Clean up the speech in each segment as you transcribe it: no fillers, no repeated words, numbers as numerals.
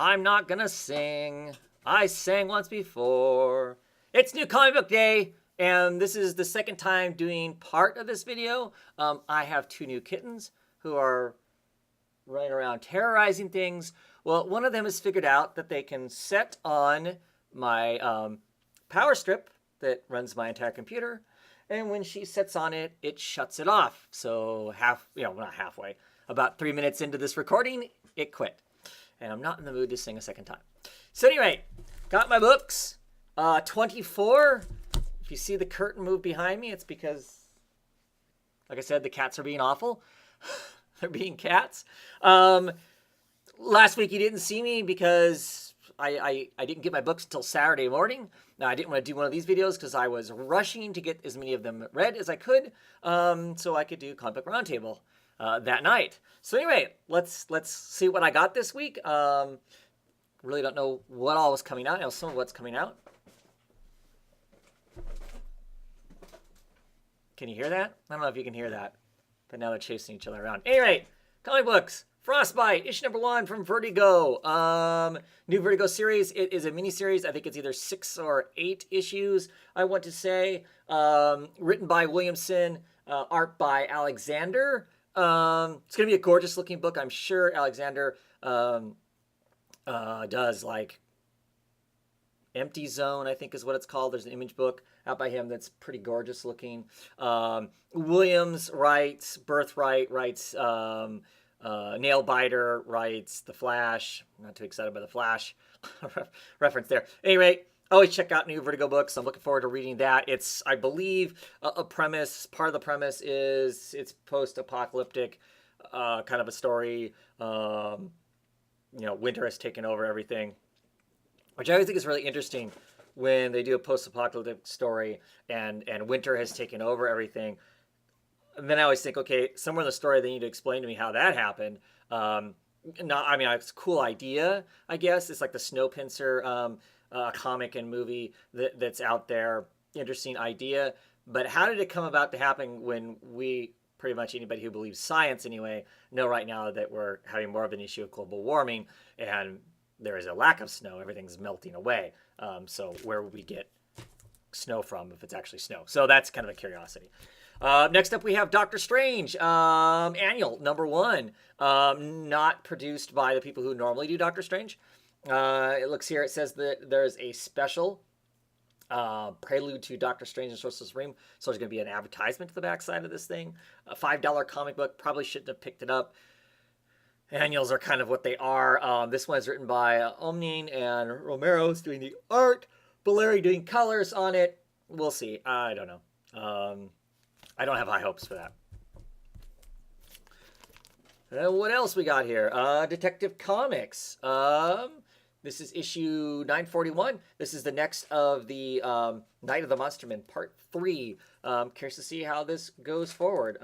I'm not gonna sing. I sang once before. It's New Comic Book Day, and this is the second time doing part of this video. I have two new kittens who are running around terrorizing things. Well, one of them has figured out that they can set on my power strip that runs my entire computer, and when she sets on it, it shuts it off. So not halfway, about 3 minutes into this recording, it quit. And I'm not in the mood to sing a second time. So anyway, got my books. 24. If you see the curtain move behind me, it's because, like I said, the cats are being awful. They're being cats. Last week you didn't see me because I didn't get my books until Saturday morning. Now, I didn't want to do one of these videos because I was rushing to get as many of them read as I could, so I could do Comic Book Roundtable that night. So anyway, let's see what I got this week. Really don't know what all was coming out. I know some of what's coming out. Can you hear that? I don't know if you can hear that, but now they're chasing each other around. Anyway, comic books. Frostbite, issue number 1 from Vertigo. New Vertigo series. It is a mini-series. I think it's either 6 or 8 issues, I want to say. Written by Williamson, art by Alexander. It's going to be a gorgeous-looking book. I'm sure Alexander does, like, Empty Zone, I think is what it's called. There's an image book out by him that's pretty gorgeous-looking. Williams writes, Birthright writes... Nailbiter writes The Flash. I'm not too excited by The Flash reference there. Anyway, always check out new Vertigo books. I'm looking forward to reading that. It's, I believe, a premise. Part of the premise is it's post-apocalyptic kind of a story. Winter has taken over everything, which I always think is really interesting when they do a post-apocalyptic story and winter has taken over everything. And then I always think, okay, somewhere in the story they need to explain to me how that happened. It's a cool idea, I guess. It's like the Snowpiercer comic and movie that's out there. Interesting idea. But how did it come about to happen when we, pretty much anybody who believes science anyway, know right now that we're having more of an issue of global warming and there is a lack of snow. Everything's melting away. So where would we get snow from if it's actually snow? So that's kind of a curiosity. Next up, we have Doctor Strange, annual number 1, not produced by the people who normally do Doctor Strange. It looks here, it says that there's a special prelude to Doctor Strange and Sorcerer's Supreme, so there's going to be an advertisement to the backside of this thing. A $5 comic book, probably shouldn't have picked it up. Annuals are kind of what they are. This one is written by Omnin and Romero's doing the art, Valeri doing colors on it. We'll see. I don't know. I don't have high hopes for that. What else we got here? Detective Comics. This is issue 941. This is the next of the Night of the Monstermen, Part 3. Curious to see how this goes forward.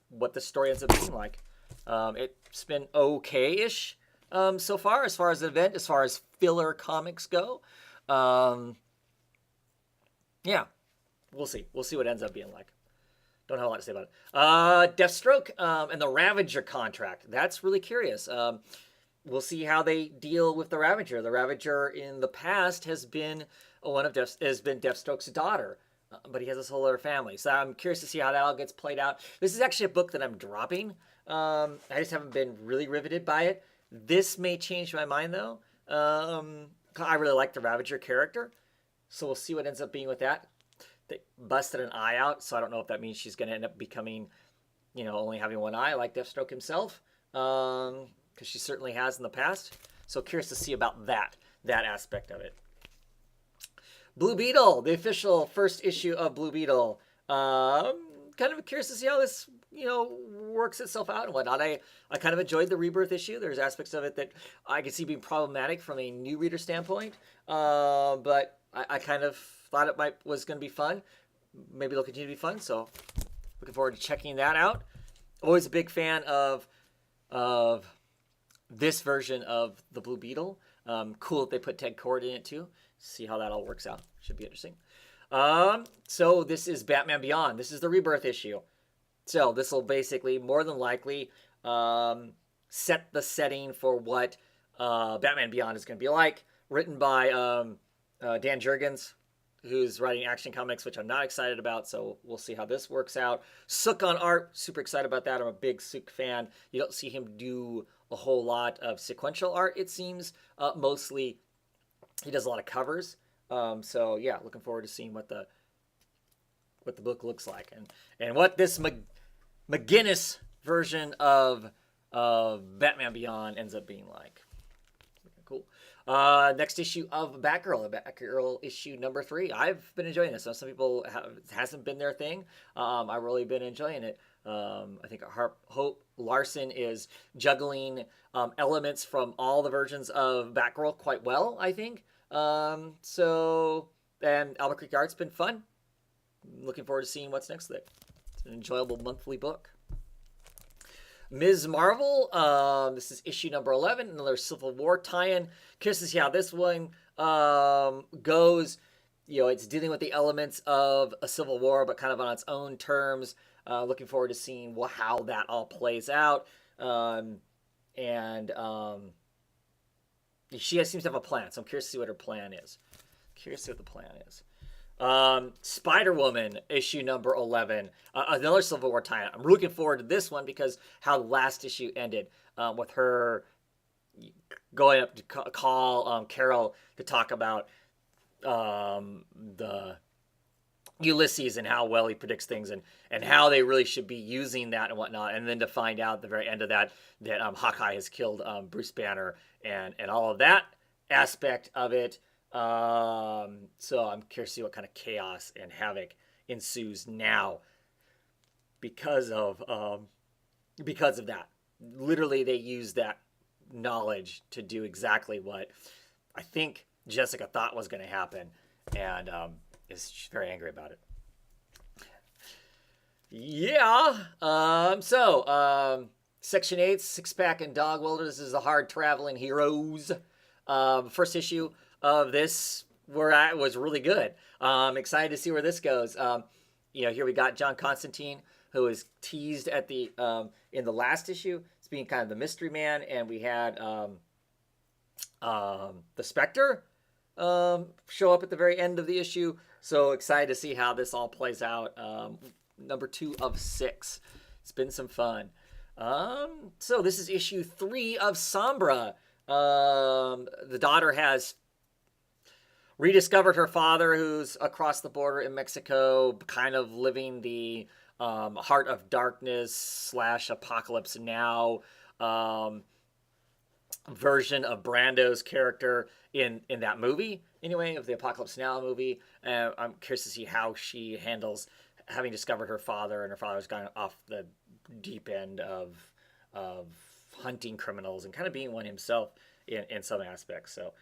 What the story ends up being like. It's been okay-ish so far as the event, as far as filler comics go. Yeah. We'll see. We'll see what it ends up being like. Don't have a lot to say about it. Deathstroke and the Ravager contract. That's really curious. We'll see how they deal with the Ravager. The Ravager in the past has been Deathstroke's daughter, but he has this whole other family. So I'm curious to see how that all gets played out. This is actually a book that I'm dropping. I just haven't been really riveted by it. This may change my mind though. I really like the Ravager character, so we'll see what ends up being with that. They busted an eye out, so I don't know if that means she's going to end up becoming, only having one eye like Deathstroke himself, because she certainly has in the past. So curious to see about that aspect of it. Blue Beetle, the official first issue of Blue Beetle. Kind of curious to see how this, works itself out and whatnot. I kind of enjoyed the Rebirth issue. There's aspects of it that I could see being problematic from a new reader standpoint, but I kind of thought it was going to be fun. Maybe it'll continue to be fun. So looking forward to checking that out. Always a big fan of this version of the Blue Beetle. Cool that they put Ted Kord in it too. See how that all works out. Should be interesting. So this is Batman Beyond. This is the Rebirth issue. So this will basically, more than likely, set the setting for what Batman Beyond is going to be like. Written by Dan Jurgens, who's writing Action Comics, which I'm not excited about, so we'll see how this works out. Sook on art, super excited about that. I'm a big Sook fan. You don't see him do a whole lot of sequential art, it seems. Mostly, he does a lot of covers. So yeah, looking forward to seeing what the book looks like and what this McGinnis version of Batman Beyond ends up being like. Cool. Next issue of Batgirl issue number 3. I've been enjoying this. Some people it hasn't been their thing. I've really been enjoying it. I think Hope Larson is juggling elements from all the versions of Batgirl quite well, I think. And Albuquerque Art's been fun. Looking forward to seeing what's next with it. It's an enjoyable monthly book. Ms. Marvel, this is issue number 11, another Civil War tie-in. Curious to see how this one goes. You know, it's dealing with the elements of a Civil War, but kind of on its own terms. Looking forward to seeing how that all plays out. She seems to have a plan, so I'm curious to see what her plan is. Spider-Woman, issue number 11, another Civil War tie-in. I'm looking forward to this one because how the last issue ended, with her going up to call Carol to talk about the Ulysses and how well he predicts things and how they really should be using that and whatnot, and then to find out at the very end of that Hawkeye has killed Bruce Banner and all of that aspect of it. So I'm curious to see what kind of chaos and havoc ensues now because of that. Literally, they use that knowledge to do exactly what I think Jessica thought was going to happen, and is very angry about it. Yeah. Section 8, Six Pack and Dog Welder. This is the Hard Traveling Heroes. First issue of this was really good. Excited to see where this goes. Here we got John Constantine, who was teased at the in the last issue as being kind of the mystery man, and we had the Spectre show up at the very end of the issue. So excited to see how this all plays out. Number 2 of 6. It's been some fun. So this is issue 3 of Sombra. The daughter has rediscovered her father, who's across the border in Mexico, kind of living the Heart of Darkness / Apocalypse Now version of Brando's character in that movie, anyway, of the Apocalypse Now movie. I'm curious to see how she handles having discovered her father, and her father's gone off the deep end of hunting criminals and kind of being one himself in some aspects. So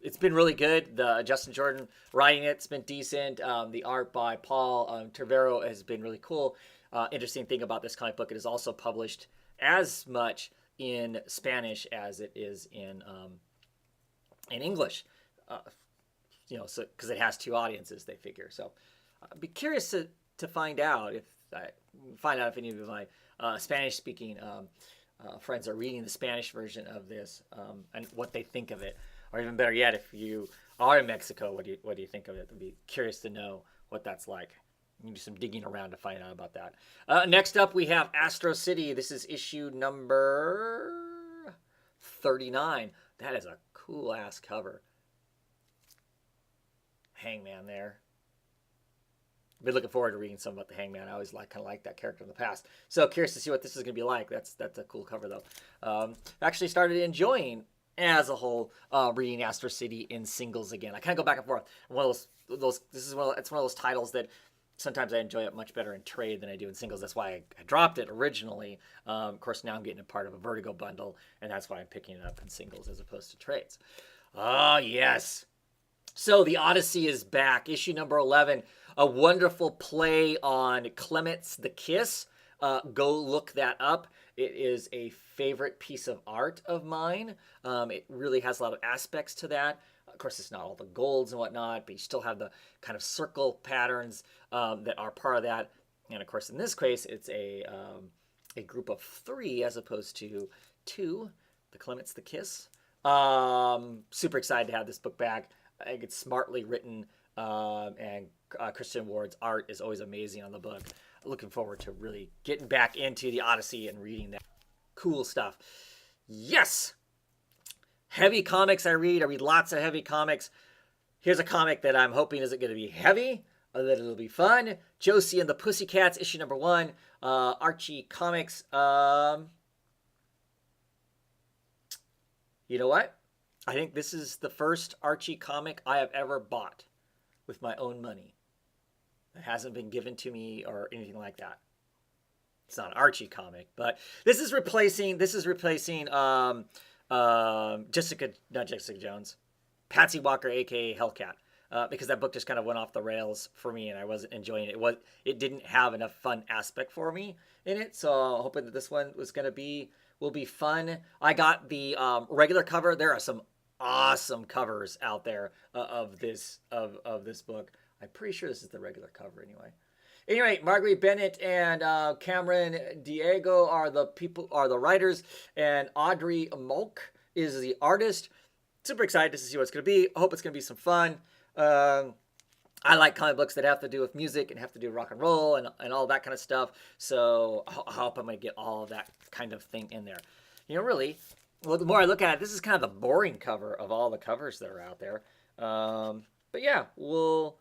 it's been really good. The Justin Jordan writing it's been decent. The art by Paul Tervero has been really cool. Interesting thing about this comic book, it is also published as much in Spanish as it is in English. So because it has 2 audiences, they figure. So I'd be curious to find out if any of my Spanish-speaking friends are reading the Spanish version of this and what they think of it. Or even better yet, if you are in Mexico, what do you think of it? I'd be curious to know what that's like. You can do some digging around to find out about that. Next up, we have Astro City. This is issue number 39. That is a cool-ass cover. Hangman there. I've been looking forward to reading some about the Hangman. I always kind of liked that character in the past. So curious to see what this is going to be like. That's a cool cover, though. Actually started enjoying, as a whole, reading Astro City in singles again. I kind of go back and forth. It's one of those titles that sometimes I enjoy it much better in trade than I do in singles. That's why I dropped it originally. Of course, now I'm getting a part of a Vertigo bundle, and that's why I'm picking it up in singles as opposed to trades. Ah, yes. So the Odyssey is back. Issue number 11. A wonderful play on Clement's The Kiss. Go look that up. It is a favorite piece of art of mine. It really has a lot of aspects to that. Of course, it's not all the golds and whatnot, but you still have the kind of circle patterns that are part of that. And of course, in this case, it's a a group of 3 as opposed to 2. The Clements, the Kiss. Super excited to have this book back. I think it's smartly written, and Christian Ward's art is always amazing on the book. Looking forward to really getting back into the Odyssey and reading that cool stuff. Yes! Heavy comics I read. I read lots of heavy comics. Here's a comic that I'm hoping isn't going to be heavy, that it'll be fun. Josie and the Pussycats, issue number 1. Archie Comics. You know what? I think this is the first Archie comic I have ever bought with my own money. It hasn't been given to me or anything like that. It's not an Archie comic, but this is replacing not Jessica Jones, Patsy Walker, aka Hellcat, because that book just kind of went off the rails for me, and I wasn't enjoying it. It didn't have enough fun aspect for me in it, so hoping that this one will be fun. I got the regular cover. There are some awesome covers out there of this book. I'm pretty sure this is the regular cover anyway. Anyway, Marguerite Bennett and Cameron Diego are the writers, and Audrey Molk is the artist. Super excited to see what it's going to be. I hope it's going to be some fun. I like comic books that have to do with music and have to do rock and roll and all that kind of stuff. So I hope I'm going to get all of that kind of thing in there. You know, really, the more I look at it, this is kind of the boring cover of all the covers that are out there. But yeah, we'll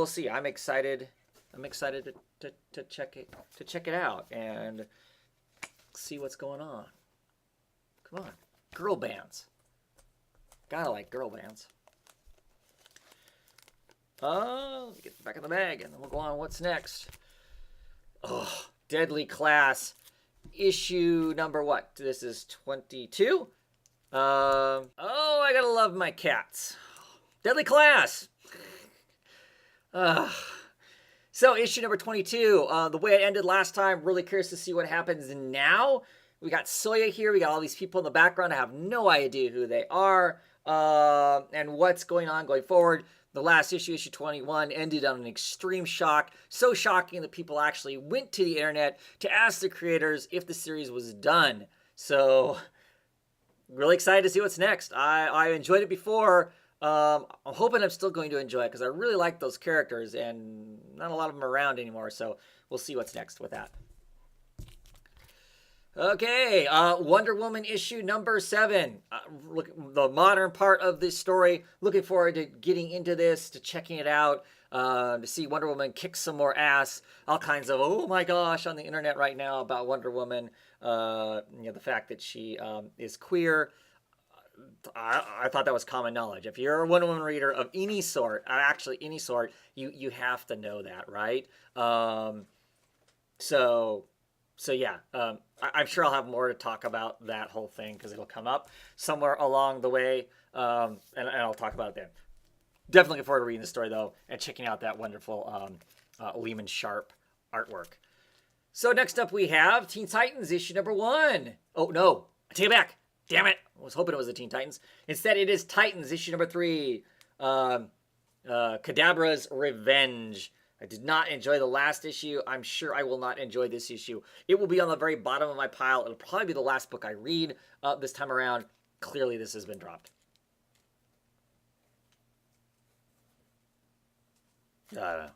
see. I'm excited. I'm excited to check it out and see what's going on. Come on, girl bands. Gotta like girl bands. Let me get back in the bag and then we'll go on. What's next? Oh, Deadly Class, issue number what? This is 22. I gotta love my cats. Deadly Class. So issue number 22. The way it ended last time. Really curious to see what happens now. We got Soya here. We got all these people in the background. I have no idea who they are and what's going on going forward. The last issue, issue 21, ended on an extreme shock. So shocking that people actually went to the internet to ask the creators if the series was done. So, really excited to see what's next. I enjoyed it before. I'm hoping I'm still going to enjoy it because I really like those characters and not a lot of them around anymore. So, we'll see what's next with that. Okay, Wonder Woman issue number 7. Look, the modern part of this story. Looking forward to getting into this, to checking it out, to see Wonder Woman kick some more ass. All kinds of, oh my gosh, on the internet right now about Wonder Woman. The fact that she is queer. I thought that was common knowledge. If you're a Wonder Woman reader of any sort, actually any sort, you have to know that, right? So yeah, I'm sure I'll have more to talk about that whole thing because it'll come up somewhere along the way, and I'll talk about it then. Definitely looking forward to reading the story, though, and checking out that wonderful Lehman Sharp artwork. So next up we have Teen Titans issue number 1. Oh, no, I take it back. Damn it. I was hoping it was the Teen Titans. Instead, it is Titans issue number 3, Kadabra's Revenge. I did not enjoy the last issue. I'm sure I will not enjoy this issue. It will be on the very bottom of my pile. It'll probably be the last book I read this time around. Clearly, this has been dropped. Yeah.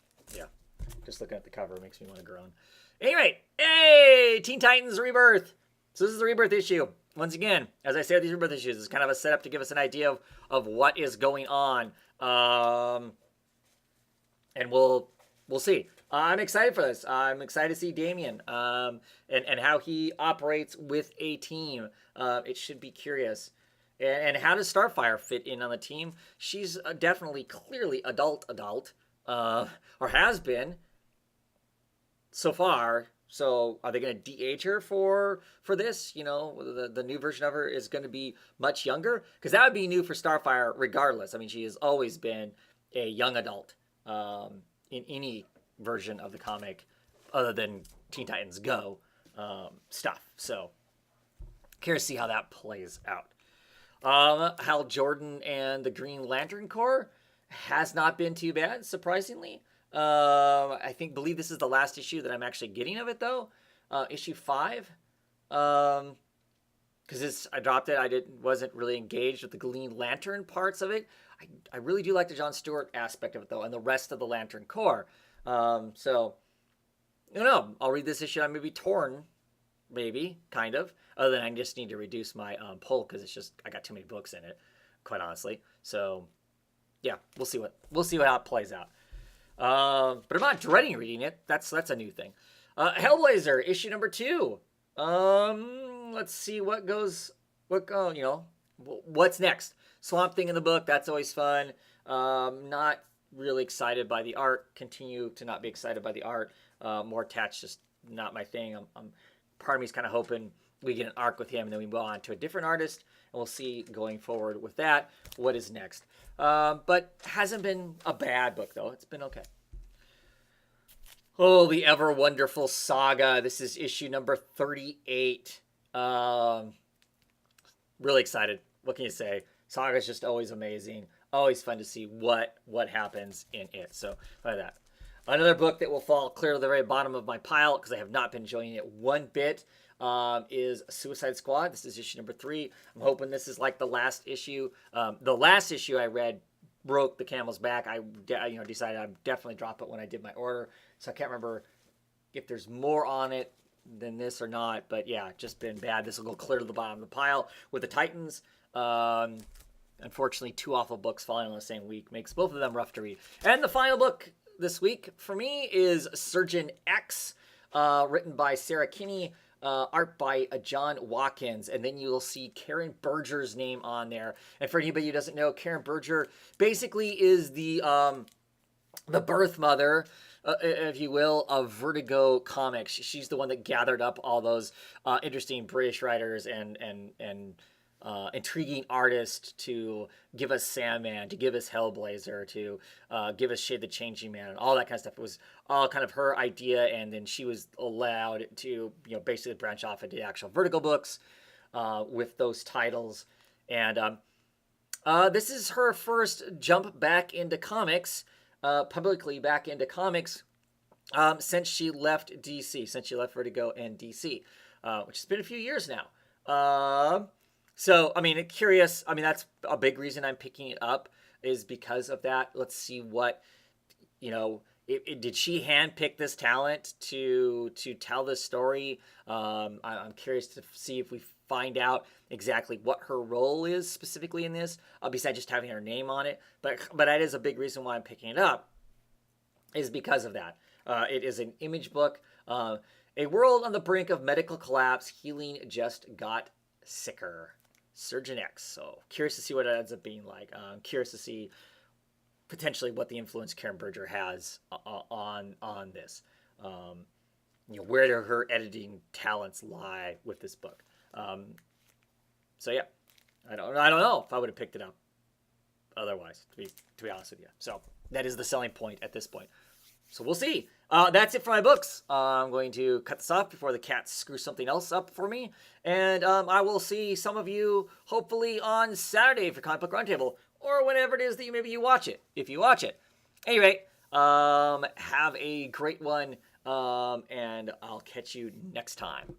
Just looking at the cover makes me want to groan. Anyway, hey! Teen Titans Rebirth. So this is the Rebirth issue. Once again, as I said, these Rebirth issues is kind of a setup to give us an idea of what is going on. And we'll see. I'm excited for this. I'm excited to see Damian and how he operates with a team. It should be curious. And how does Starfire fit in on the team? She's definitely, clearly adult, or has been so far. So are they going to de-age her for this? You know, the new version of her is going to be much younger? Because that would be new for Starfire regardless. I mean, she has always been a young adult in any version of the comic other than Teen Titans Go stuff. So curious to see how that plays out. Hal Jordan and the Green Lantern Corps has not been too bad, surprisingly. I believe this is the last issue that I'm actually getting of it, though. issue 5. Because I dropped it. Wasn't really engaged with the Green Lantern parts of it. I really do like the John Stewart aspect of it, though, and the rest of the Lantern Corps. So, I don't know. I'll read this issue. I may be torn, maybe, kind of. Other than I just need to reduce my pull because I got too many books in it, quite honestly. So, yeah, we'll see how it plays out. But I'm not dreading reading it. That's a new thing. Hellblazer, issue number 2. Let's see what's next. Swamp Thing in the book, that's always fun. Not really excited by the art. Continue to not be excited by the art. More attached, just not my thing. Part of me is kind of hoping we get an arc with him and then we move on to a different artist, and we'll see going forward with that what is next. But hasn't been a bad book though. It's been okay. Oh, the ever wonderful Saga. This is issue number 38. Really excited. What can you say? Saga is just always amazing. Always fun to see what happens in it. So, like that. Another book that will fall clear to the very bottom of my pile because I have not been enjoying it one bit is Suicide Squad. This is issue number 3. I'm hoping this is like the last issue. The last issue I read broke the camel's back. I decided I'd definitely drop it when I did my order. So I can't remember if there's more on it than this or not. But yeah, just been bad. This will go clear to the bottom of the pile with the Titans. Unfortunately, 2 awful books falling on the same week makes both of them rough to read. And the final book this week for me is Surgeon X, written by Sarah Kinney, art by John Watkins, and then you'll see Karen Berger's name on there. And for anybody who doesn't know, Karen Berger basically is the birth mother, if you will, of Vertigo Comics. She's the one that gathered up all those interesting British writers and intriguing artists to give us Sandman, to give us Hellblazer, to give us Shade the Changing Man, and all that kind of stuff. It was all kind of her idea, and then she was allowed to, basically branch off into the actual Vertigo books with those titles. And this is her first jump back into comics, publicly back into comics, since she left DC, since she left Vertigo and DC, which has been a few years now. So, curious. That's a big reason I'm picking it up is because of that. Let's see what, did she handpick this talent to tell this story? I'm curious to see if we find out exactly what her role is specifically in this, besides just having her name on it. But that is a big reason why I'm picking it up, is because of that. It is an Image book. A world on the brink of medical collapse. Healing just got sicker. Surgeon X. So curious to see what it ends up being like. Curious to see potentially what the influence Karen Berger has on this. Where do her editing talents lie with this book? So yeah, I don't know if I would have picked it up otherwise. To be honest with you, so that is the selling point at this point. So we'll see. That's it for my books. I'm going to cut this off before the cats screw something else up for me. And I will see some of you hopefully on Saturday for Comic Book Roundtable, or whenever it is that maybe you watch it, if you watch it. Anyway, have a great one, and I'll catch you next time.